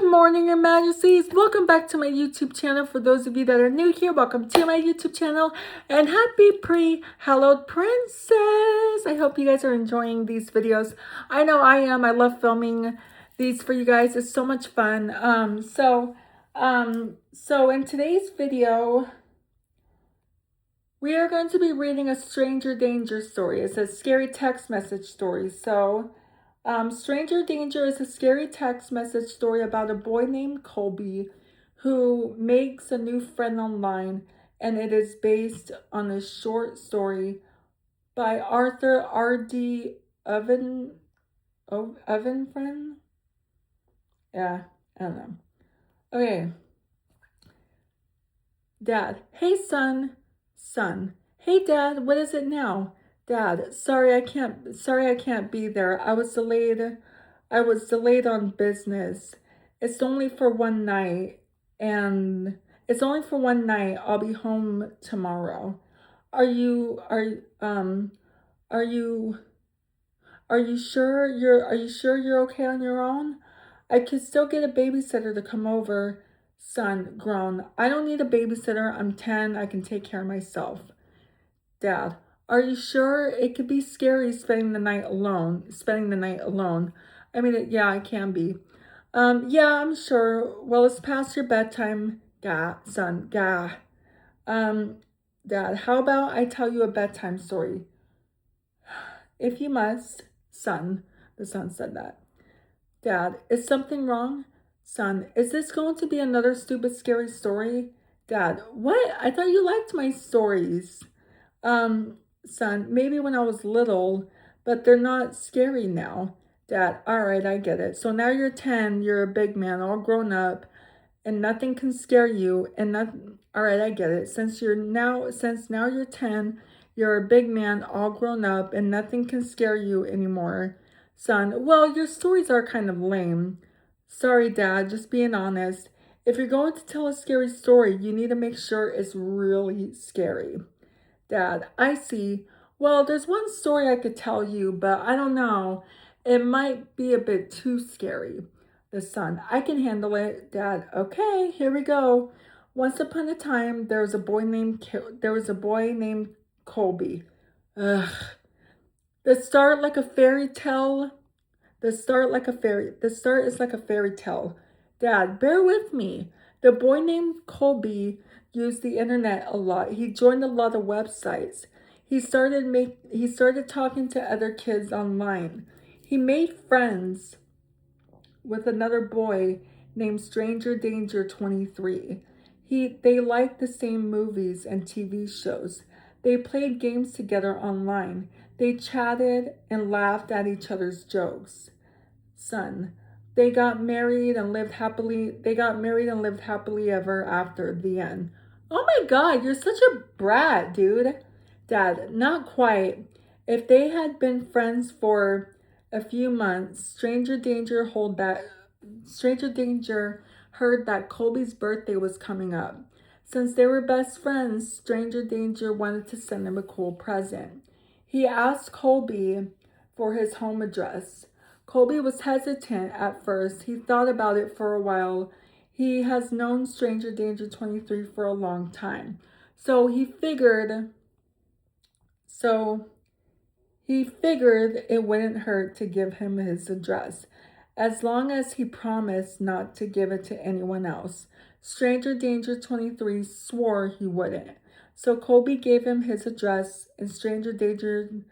Good morning, Your Majesties. Welcome back to my YouTube channel. For those of you that are new here, welcome to my YouTube channel. And happy pre-hallowed princess. I hope you guys are enjoying these videos. I know I am. I love filming these for you guys. It's so much fun. So in today's video, we are going to be reading a Stranger Danger story. It's a scary text message story. Stranger Danger is a scary text message story about a boy named Colby who makes a new friend online, and it is based on a short story by Arthur R.D. Evanfren? Yeah, I don't know. Okay. Dad, hey son. Son, hey Dad, what is it now? Dad, sorry I can't be there. I was delayed on business. It's only for one night and it's only for one night. I'll be home tomorrow. Are you sure you're okay on your own? I could still get a babysitter to come over. Son groaned. I don't need a babysitter. I'm 10. I can take care of myself. Dad, are you sure? It could be scary spending the night alone. I mean, yeah, it can be. Yeah, I'm sure. Well, it's past your bedtime. Son. Dad, how about I tell you a bedtime story? If you must. Son. The son said that. Dad, is something wrong? Son, is this going to be another stupid, scary story? Dad, what? I thought you liked my stories. Son, maybe when I was little, but they're not scary now. Dad, all right, I get it. So now you're 10, you're a big man, all grown up, and nothing can scare you, and nothing, all right, I get it. Since now you're 10, you're a big man, all grown up, and nothing can scare you anymore. Son, well, your stories are kind of lame. Sorry, Dad, just being honest. If you're going to tell a scary story, you need to make sure it's really scary. Dad, I see. Well, there's one story I could tell you, but I don't know. It might be a bit too scary. The son, I can handle it. Dad, okay, here we go. Once upon a time, there was a boy named Colby. Ugh. The start like a fairy tale. The start is like a fairy tale. Dad, bear with me. The boy named Colby used the internet a lot. He joined a lot of websites. He started talking to other kids online. He made friends with another boy named Stranger Danger 23. They liked the same movies and TV shows. They played games together online. They chatted and laughed at each other's jokes. Son, they got married and lived happily ever after. The end. Oh my God, you're such a brat, dude. Dad, not quite. If they had been friends for a few months, Stranger Danger heard that Colby's birthday was coming up. Since they were best friends, Stranger Danger wanted to send him a cool present. He asked Colby for his home address. Colby was hesitant at first. He thought about it for a while. He has known Stranger Danger 23 for a long time. So he figured it wouldn't hurt to give him his address, as long as he promised not to give it to anyone else. Stranger Danger 23 swore he wouldn't. So Colby gave him his address, and Stranger Danger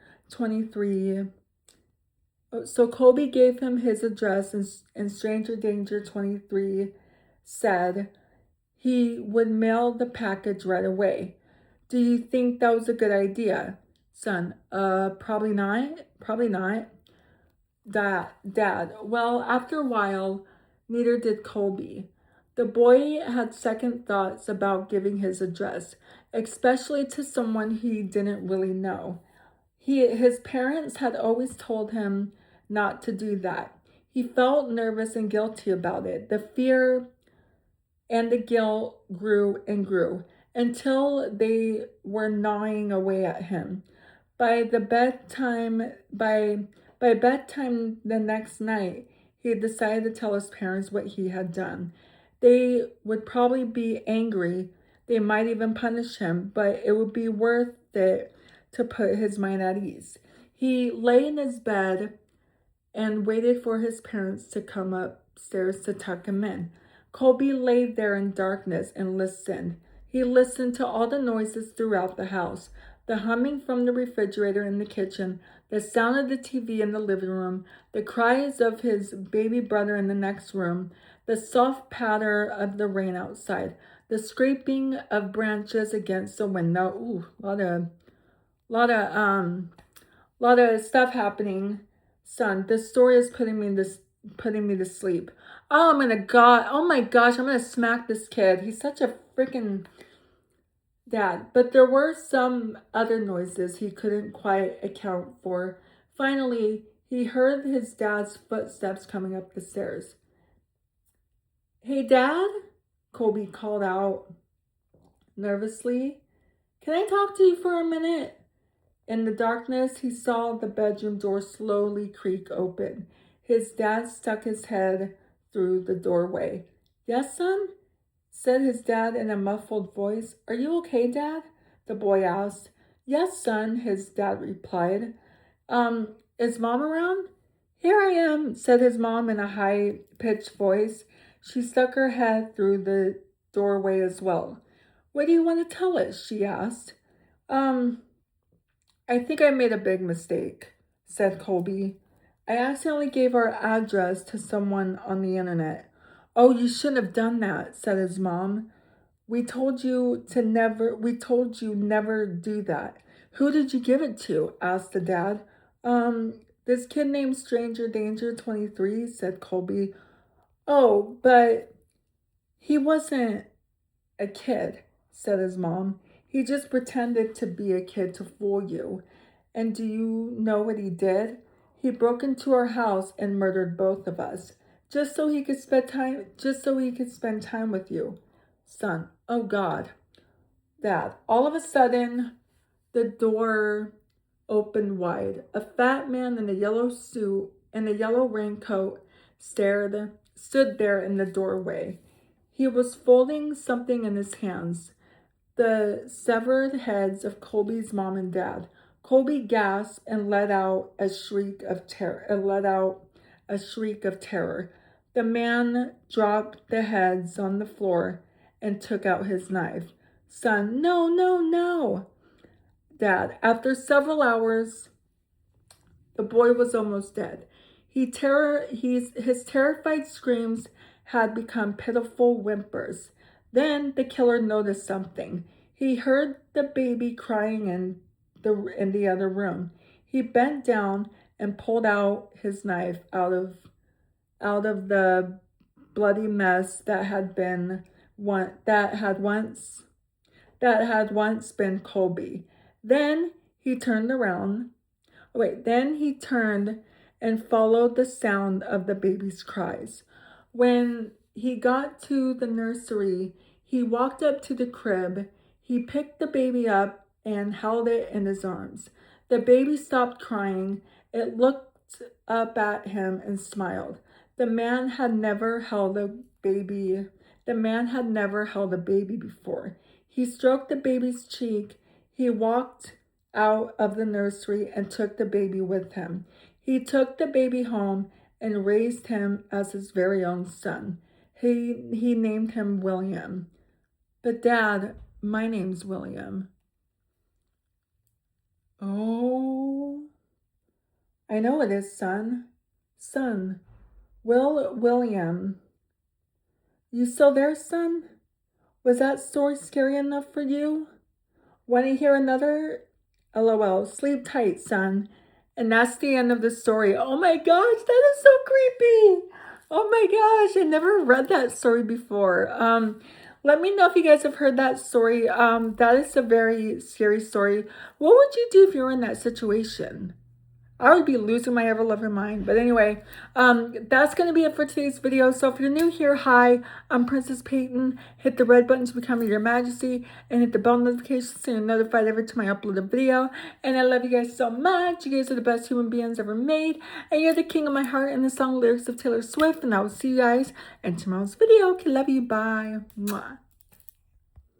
23 said he would mail the package right away. Do you think that was a good idea? Son, probably not. Dad, well, after a while, neither did Colby. The boy had second thoughts about giving his address, especially to someone he didn't really know. His parents had always told him not to do that. He felt nervous and guilty about it. The fear and the guilt grew and grew until they were gnawing away at him. By bedtime the next night, he had decided to tell his parents what he had done. They would probably be angry. They might even punish him, but it would be worth it to put his mind at ease. He lay in his bed and waited for his parents to come upstairs to tuck him in. Colby lay there in darkness and listened. He listened to all the noises throughout the house, the humming from the refrigerator in the kitchen, the sound of the TV in the living room, the cries of his baby brother in the next room, the soft patter of the rain outside, the scraping of branches against the window. Ooh, lot of stuff happening. Son, this story is putting me to sleep. Oh my gosh, I'm gonna smack this kid. He's such a freaking dad. But there were some other noises he couldn't quite account for. Finally, he heard his dad's footsteps coming up the stairs. Hey, Dad, Colby called out nervously. Can I talk to you for a minute? In the darkness, he saw the bedroom door slowly creak open. His dad stuck his head through the doorway. Yes, son? Said his dad in a muffled voice. Are you okay, Dad? The boy asked. Yes, son, his dad replied. Is Mom around? Here I am, said his mom in a high-pitched voice. She stuck her head through the doorway as well. What do you want to tell us? She asked. I think I made a big mistake, said Colby. I accidentally gave our address to someone on the internet. Oh, you shouldn't have done that, said his mom. We told you never do that. Who did you give it to? Asked the dad. This kid named Stranger Danger 23, said Colby. Oh, but he wasn't a kid, said his mom. He just pretended to be a kid to fool you. And do you know what he did? He broke into our house and murdered both of us, just so he could spend time with you. Son, oh God. Dad, all of a sudden, the door opened wide. A fat man in a yellow suit and a yellow raincoat stood there in the doorway. He was folding something in his hands. The severed heads of Colby's mom and dad. Colby gasped and let out a shriek of terror. The man dropped the heads on the floor and took out his knife. Son, no, no, no. Dad, after several hours, the boy was almost dead. His terrified screams had become pitiful whimpers. Then the killer noticed something. He heard the baby crying in the other room. He bent down and pulled out his knife out of the bloody mess that had once been Colby. Then he turned and followed the sound of the baby's cries. When he got to the nursery, he walked up to the crib. He picked the baby up and held it in his arms. The baby stopped crying. It looked up at him and smiled. The man had never held a baby before. He stroked the baby's cheek. He walked out of the nursery and took the baby with him. He took the baby home and raised him as his very own son. He named him William. But Dad, my name's William. Oh, I know it is, son. Son, William. You still there, son? Was that story scary enough for you? Want to hear another? LOL, sleep tight, son. And that's the end of the story. Oh my gosh, that is so creepy. Oh my gosh, I never read that story before. Let me know if you guys have heard that story. That is a very scary story. What would you do if you were in that situation? I would be losing my ever-loving mind. But anyway, that's going to be it for today's video. So if you're new here, hi, I'm Princess Peyton. Hit the red button to become Your Majesty and hit the bell notification so you're notified every time I upload a video. And I love you guys so much. You guys are the best human beings ever made. And you're the king of my heart and the song lyrics of Taylor Swift. And I will see you guys in tomorrow's video. Okay, love you. Bye. Mwah.